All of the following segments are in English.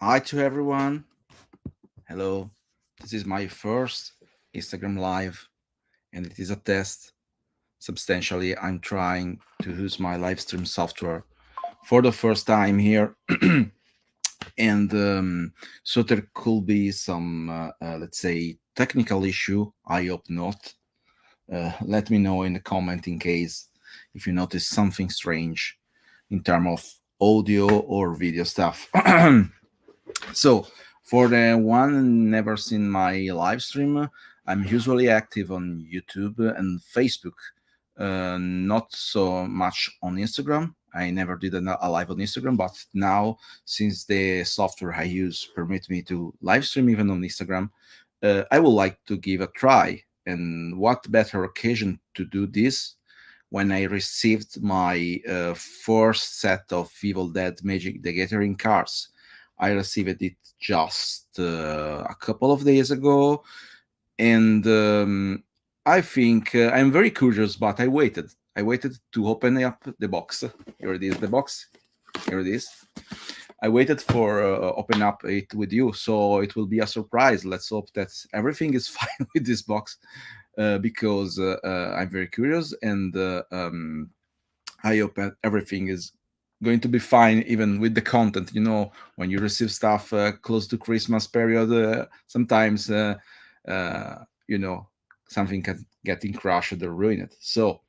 Hi to everyone. Hello. This is my first Instagram live and it is a test. Substantially, I'm trying to use my live stream software for the first time here. and so there could be some, let's say, technical issue. I hope not. Let me know in the comment in case if you notice something strange in terms of audio or video stuff. So, for the one never seen my live stream, I'm usually active on YouTube and Facebook, not so much on Instagram. I never did a live on Instagram, but now since the software I use permit me to live stream even on Instagram, I would like to give a try. And what better occasion to do this when I received my first set of Evil Dead Magic the Gathering cards. I received it just a couple of days ago, and I think I'm very curious, but I waited. I waited to open up the box. Here it is, the box. Here it is. I waited for open up it with you, so it will be a surprise. Let's hope that everything is fine with this box, because I'm very curious, and I hope that everything is going to be fine, even with the content. When you receive stuff close to Christmas period, sometimes you know something can getting crushed or ruined. So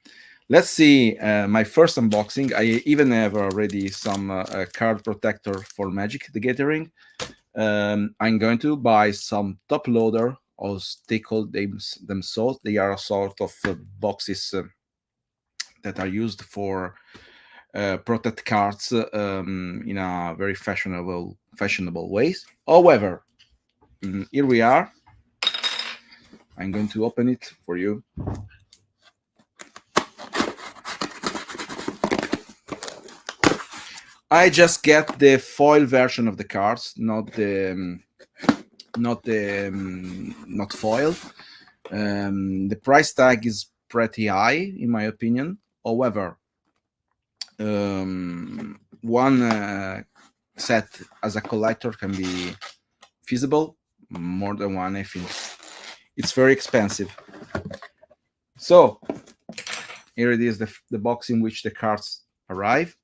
let's see my first unboxing. I even have already some card protector for Magic the Gathering. I'm going to buy some top loader, as they call themselves. They are a sort of boxes that are used for protect cards in a very fashionable ways. However, here we are. I'm going to open it for you. I just get the foil version of the cards, not foil. The price tag is pretty high, in my opinion. However, one set as a collector can be feasible. More than one, I think. It's very expensive. So here it is, the box in which the cards arrive.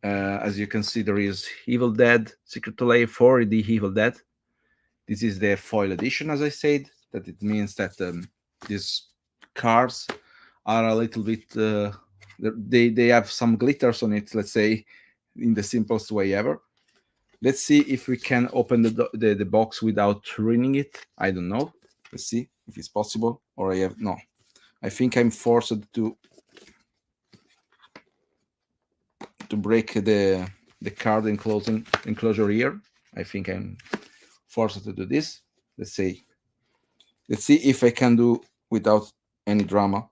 As you can see, there is Evil Dead, Secret to Lair 4D Evil Dead. This is the foil edition, as I said. That it means that these cards are a little bit. They have some glitters on it. Let's say, in the simplest way ever. Let's see if we can open the box without ruining it. I don't know. Let's see if it's possible. Or I have no. I think I'm forced to break the card enclosure here. I think I'm forced to do this. Let's see. Let's see if I can do without any drama.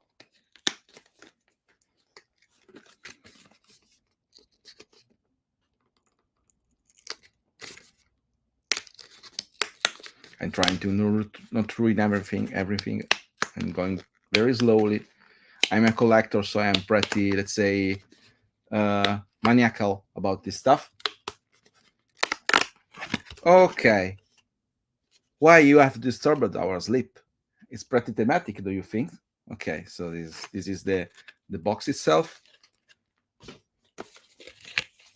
I'm trying to not ruin everything. I'm going very slowly. I'm a collector, so I'm pretty, let's say, maniacal about this stuff. Okay. Why you have disturbed our sleep? It's pretty thematic, do you think? Okay, so this is the box itself.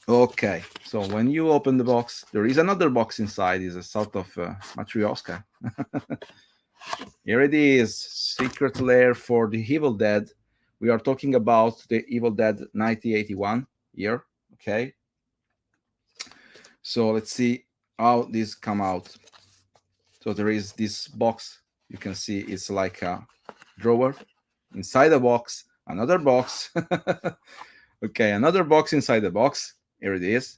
Okay, so when you open the box, there is another box inside. Is a sort of matryoshka. Here it is, Secret Lair for the Evil Dead. We are talking about the Evil Dead 1981 year. Okay, so let's see how this come out. So there is this box. You can see it's like a drawer. Inside the box, another box. Okay, another box inside the box. Here it is.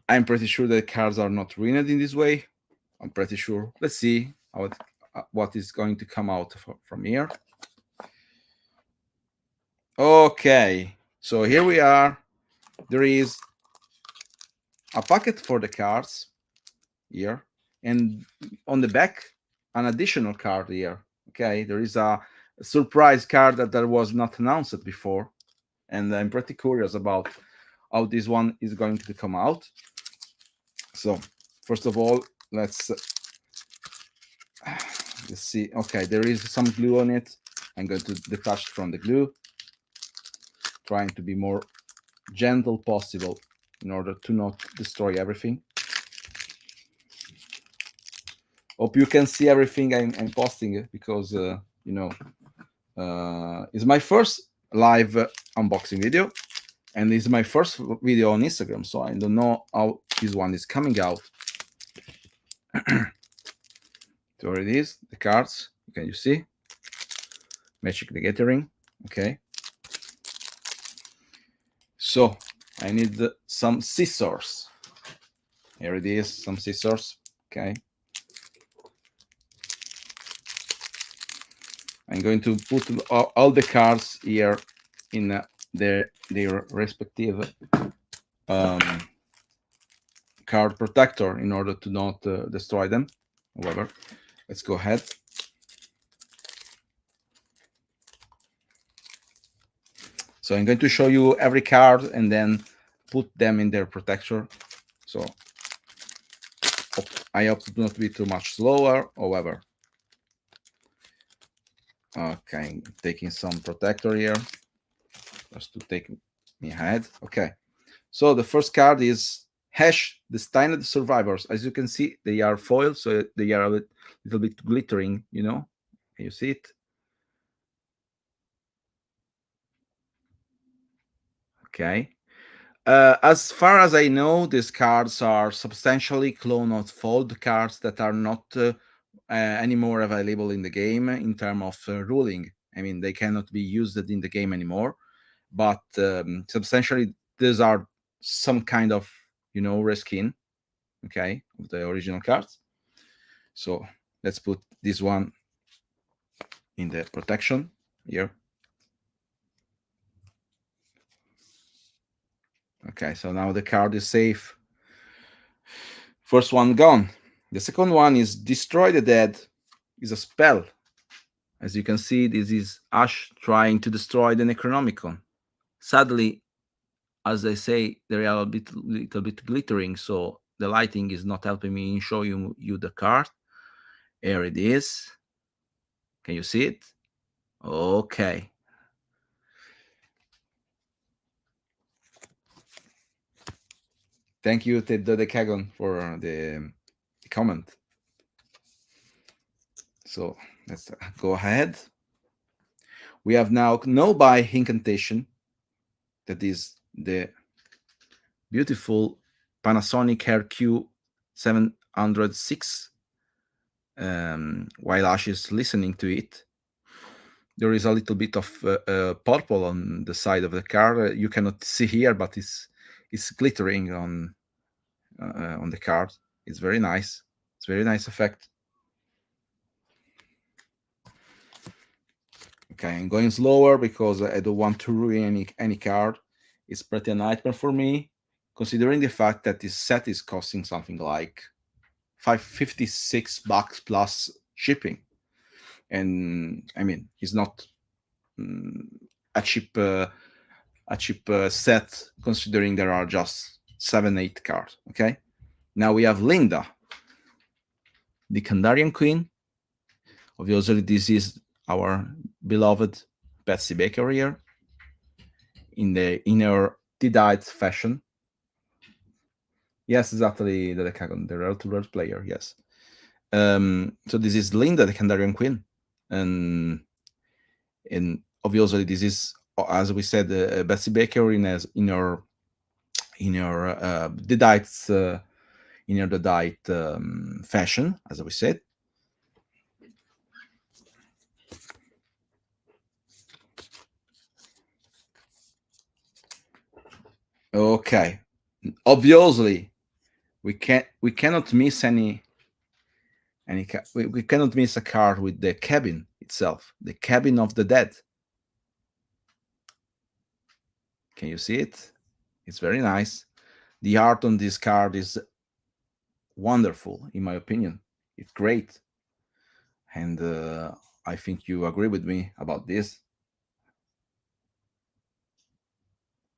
I'm pretty sure the cards are not ruined in this way. I'm pretty sure. Let's see what is going to come out from here. Okay, so here we are. There is a packet for the cards here, and on the back, an additional card here. Okay, there is a surprise card that was not announced before, and I'm pretty curious about how this one is going to come out. So first of all, let's see. Okay, there is some glue on it. I'm going to detach it from the glue, trying to be more gentle possible in order to not destroy everything. Hope you can see everything I'm posting, because you know, it's my first live unboxing video, and it's my first video on Instagram, so I don't know how this one is coming out. So it is the cards. Can you see? Magic the Gathering. Okay. So I need some scissors. Here it is, some scissors. Okay. I'm going to put all the cards here in their respective card protector in order to not destroy them. However, let's go ahead. So I'm going to show you every card and then put them in their protector. So I hope to not be too much slower. However, okay, taking some protector here just to take me ahead. Okay, so the first card is Hash, Destined Survivors. As you can see, they are foil, so they are a little bit glittering, you know. Can you see it? Okay. As far as I know, these cards are substantially clone of fold cards that are not anymore available in the game in terms of ruling. I mean, they cannot be used in the game anymore. But substantially, these are some kind of, you know, reskin, okay, of the original cards. So let's put this one in the protection here. Okay, so now the card is safe. First one gone. The second one is Destroy the Dead. Is a spell. As you can see, this is Ash trying to destroy the Necronomicon. Sadly, as I say, they are a little bit glittering, so the lighting is not helping me in showing you the card. Here it is. Can you see it? Okay. Thank you, Ted Dodecagon, for the comment. So let's go ahead. We have now No Buy Incantation. That is the beautiful Panasonic RQ 706. While Ash is listening to it, there is a little bit of purple on the side of the car. You cannot see here, but it's glittering on the card. It's very nice. It's very nice effect. Okay, I'm going slower because I don't want to ruin any card. It's pretty a nightmare for me, considering the fact that this set is costing something like $56 plus shipping. And I mean, it's not a cheap set, considering there are just 7-8 cards. Okay, now we have Linda, the Kandarian Queen. Obviously, this is our beloved Betsy Baker here in her Deedite fashion. Yes, exactly, the Decagon, the rare player. Yes. So this is Linda, the Kandarian Queen, and obviously this is, as we said, Betsy Baker in her Deedite fashion, as we said. Okay, obviously we cannot miss we cannot miss a card with the cabin itself, the Cabin of the Dead. Can you see it? It's very nice. The art on this card is wonderful, in my opinion. It's great, and I think you agree with me about this.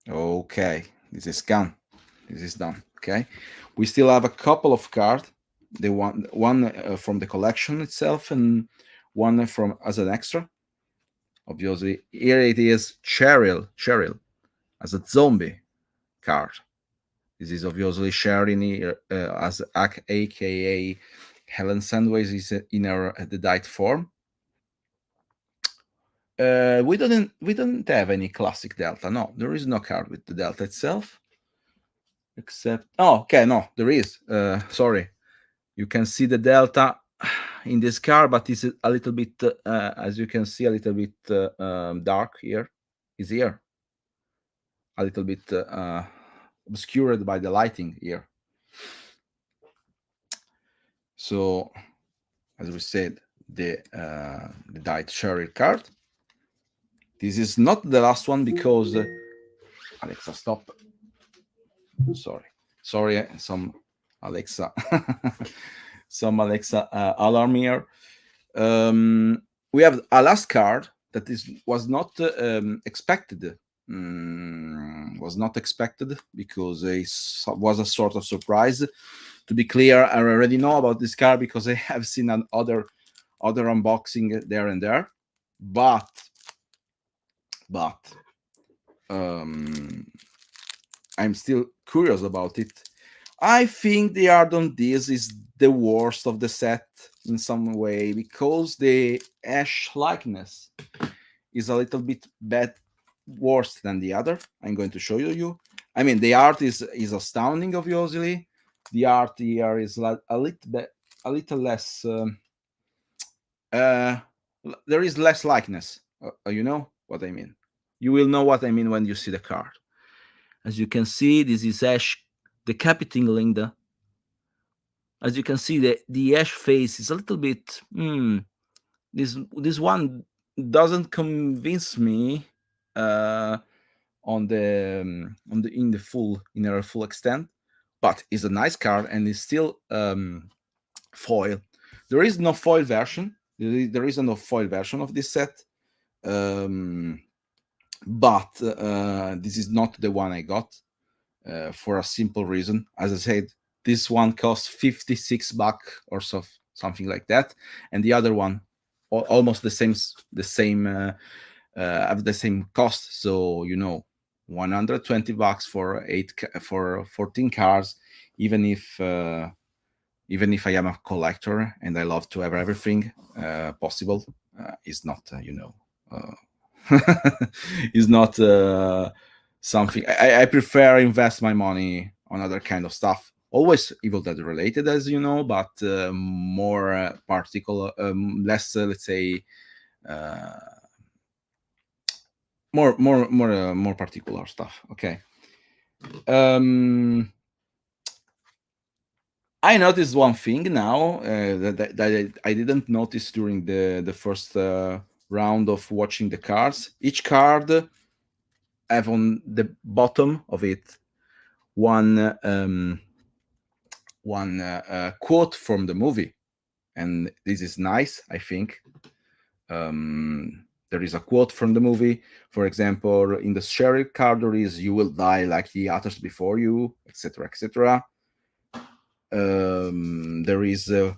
Okay, This is gone. This is done. Okay. We still have a couple of cards. The one from the collection itself and one from as an extra. Obviously, here it is Cheryl as a zombie card. This is obviously Sharon as aka Helen Sandways is in her the died form. We don't have any classic Delta. No, there is no card with the Delta itself. Except okay, no, there is. Sorry, you can see the Delta in this card, but it's a little bit, as you can see, a little bit dark here. Is here a little bit obscured by the lighting here. So, as we said, the died Sherry card. This is not the last one because Alexa, stop. Sorry, some Alexa, some Alexa alarm here. We have a last card that was not expected. Was not expected because it was a sort of surprise. To be clear, I already know about this card because I have seen other unboxing there and there, but I'm still curious about it. I think the art on this is the worst of the set in some way because the Ash likeness is a little bit bad, worse than the other. I'm going to show you. I mean, the art is astounding, obviously. The art here is like a little less. There is less likeness. You know what I mean. You will know what I mean when you see the card. As you can see, this is Ash decapitating Linda. As you can see, the Ash face is a little bit. This one doesn't convince me on the in her full extent, but it's a nice card and it's still foil. There is no foil version. There is no foil version of this set. But this is not the one I got for a simple reason. As I said, this one costs $56 or so, something like that, and the other one almost the same have the same cost. So $120 for 14 cars, even if I am a collector and I love to have everything possible, is not is not something I prefer invest my money on other kind of stuff. Always Evil Dead related, as you know, but more particular, less, let's say, more particular stuff. Okay. I noticed one thing now that I didn't notice during the first round of watching the cards. Each card have on the bottom of it one quote from the movie, and this is nice. I think there is a quote from the movie. For example, in the sheriff card there is "You will die like the others before you," etc., etc. There is the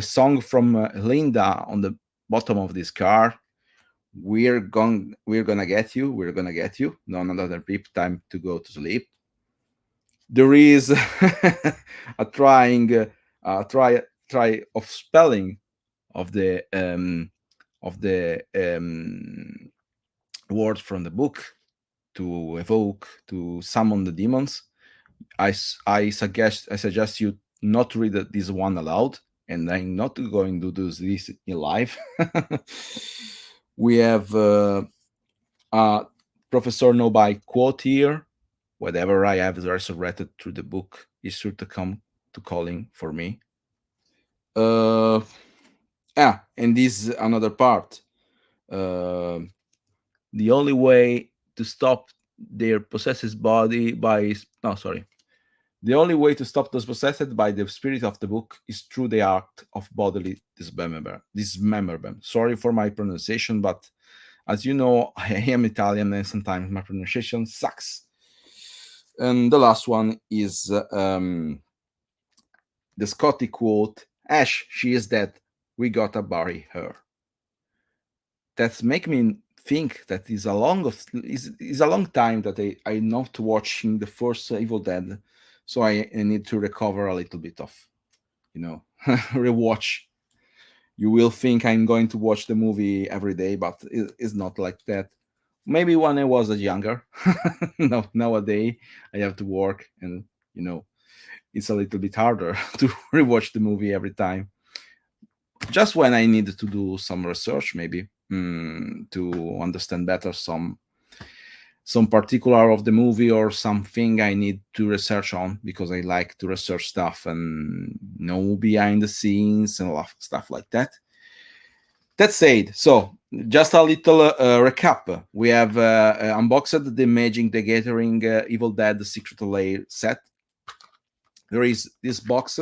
song from Linda on the bottom of this card. We're gonna get you. We're gonna get you. No another peep. Time to go to sleep. There is a try of spelling of the word from the book to evoke, to summon the demons. I suggest you not to read this one aloud, and I'm not going to do this in live. We have Professor Nobai quote here: "Whatever I have resurrected through the book is sure to come to calling for me." And this is another part. The only way to stop their possessed body by the only way to stop those possessed by the spirit of the book is through the act of bodily dismemberment. Sorry for my pronunciation, but as you know, I am Italian and sometimes my pronunciation sucks. And the last one is the Scotty quote: "Ash, she is dead. We gotta bury her." That make me think that is a long time that I not watching the first Evil Dead, so I need to recover a little bit of, rewatch. You will think I'm going to watch the movie every day, but it's not like that. Maybe when I was younger. No, nowadays I have to work, and you know it's a little bit harder to rewatch the movie every time. Just when I need to do some research, maybe to understand better some particular of the movie or something I need to research on, because I like to research stuff and know behind the scenes and stuff like that. That said, so just a little recap. We have unboxed the Magic the Gathering Evil Dead Secret Lair set. There is this box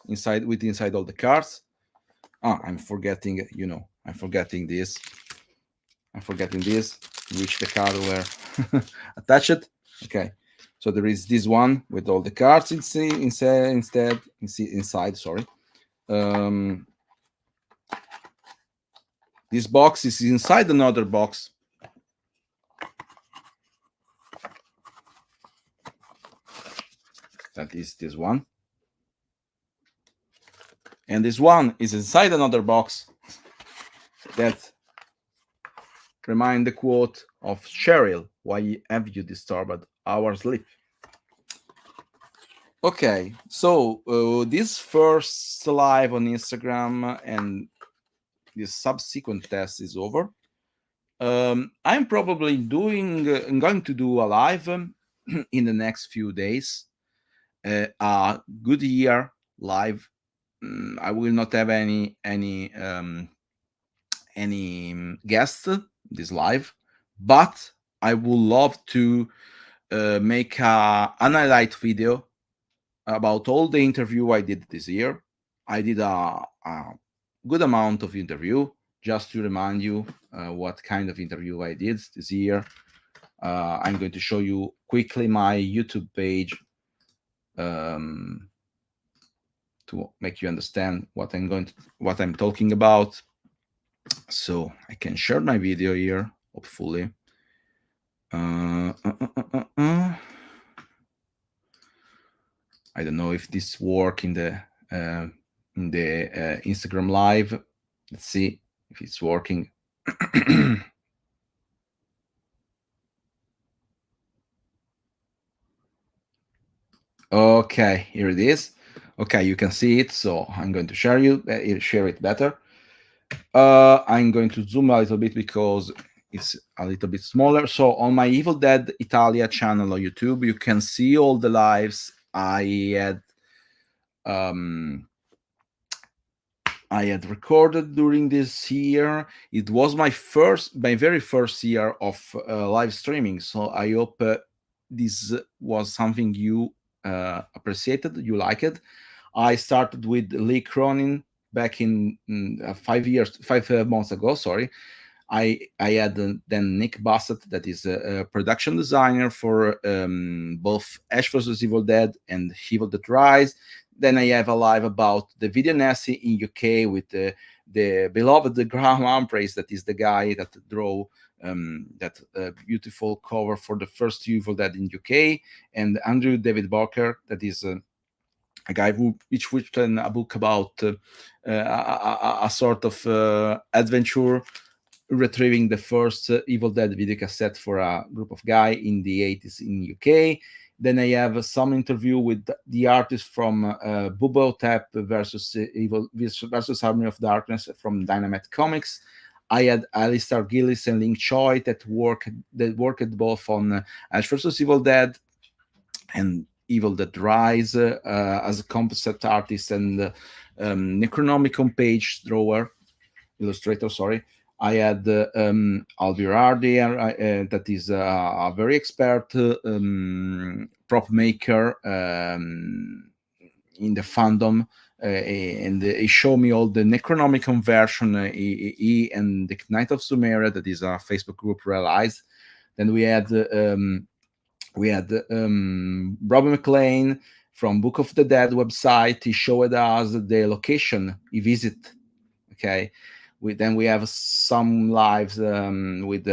inside, with inside all the cards. I'm forgetting, I'm forgetting this. I'm forgetting this, which the card were attached. Okay, so there is this one with all the cards inside. Sorry. Um, this box is inside another box. That is this one. And this one is inside another box that remind the quote of Cheryl: "Why have you disturbed our sleep?" Okay, so this first live on Instagram and this subsequent test is over. I'm probably I'm going to do a live in the next few days. A good year live. I will not have any guest this live, but I would love to make an highlight video about all the interview I did this year. I did a good amount of interview, just to remind you what kind of interview I did this year. I'm going to show you quickly my YouTube page to make you understand what I'm talking about. So I can share my video here, hopefully. I don't know if this work in the Instagram live. Let's see if it's working. Okay, here it is. Okay, you can see it, so I'm going to share it better. I'm going to zoom a little bit because it's a little bit smaller. So on my Evil Dead Italia channel on YouTube, you can see all the lives I had recorded during this year. It was my very first year of live streaming. So I hope this was something you appreciated, you liked it. I started with Lee Cronin back in 5 months ago. Sorry. I had then Nick Bassett, that is a production designer for both Ash vs Evil Dead and Evil Dead Rise. Then I have a live about the Video Nasty in UK with the beloved Graham Humphreys, that is the guy that drew that beautiful cover for the first Evil Dead in UK, and Andrew David Barker, that is a guy which written a book about a sort of adventure retrieving the first Evil Dead video cassette for a group of guys in the 80s in UK. Then I have some interview with the artist from Bubble Tap versus Evil versus Army of Darkness from Dynamite Comics. I had Alistair Gillis and Link Choi that worked both on Ash vs Evil Dead and Evil Dead Rise as a concept artist and Necronomicon page illustrator. Sorry. I had Alvirardi, that is a very expert prop maker in the fandom, and he showed me all the Necronomicon version he and the Knight of Sumeria, that is a Facebook group, realized. Then we had Robbie McLean from Book of the Dead website. He showed us the location he visit. Okay, then we have some lives with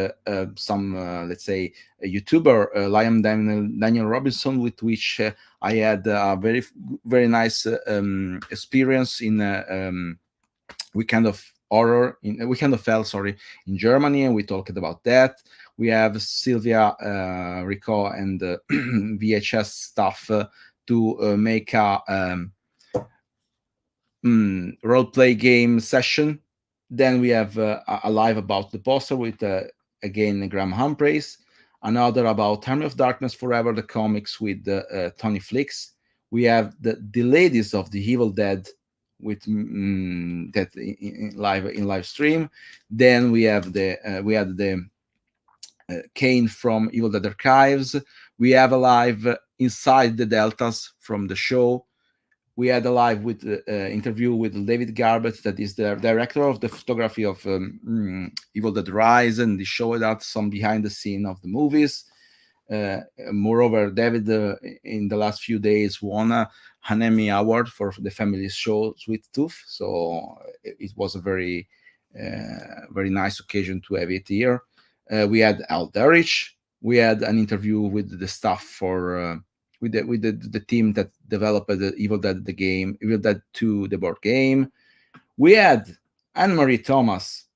some let's say a YouTuber, Liam Daniel Robinson, with which I had a very nice experience in weekend of horror in weekend of hell, sorry, in Germany, and we talked about that. We have Sylvia Rico and VHS stuff to make a role play game session. Then we have a live about the poster with again Graham Humphreys, another about Army of Darkness Forever, the comics with Tony Flicks. We have the Ladies of the Evil Dead with that in live stream. Then we have we had the Kane from Evil Dead Archives. We have a live Inside the Deltas from the show. We had a live with interview with David Garbett, that is the director of the photography of Evil Dead Rise, and he showed us some behind the scene of the movies. Moreover, David in the last few days won an Emmy Award for the family show Sweet Tooth, so it was a very nice occasion to have it here. We had Al Darich. We had an interview with the staff for with the team that developed the Evil Dead the game, Evil Dead 2 the board game. We had Anne Marie Thomas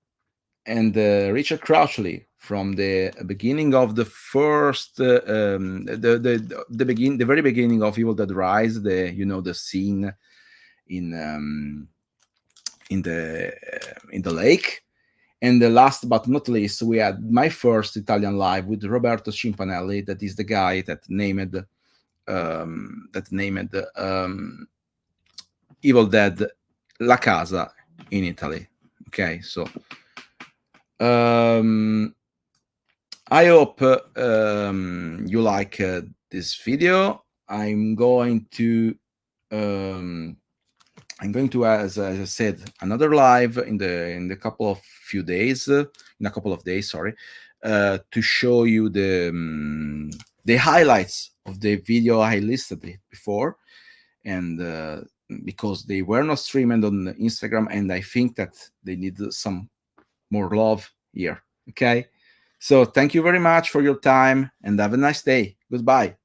and Richard Crouchley from the beginning of the first the very beginning of Evil Dead Rise, the scene in the lake. And the last but not least, we had my first Italian live with Roberto Cimpanelli, that is the guy that named Evil Dead La Casa in Italy. Okay, so I hope you like this video. I'm going to as I said, another live in a couple of days, sorry, to show you the highlights of the video I listed before, and because they were not streamed on Instagram, and I think that they need some more love here. Okay, so thank you very much for your time, and have a nice day. Goodbye.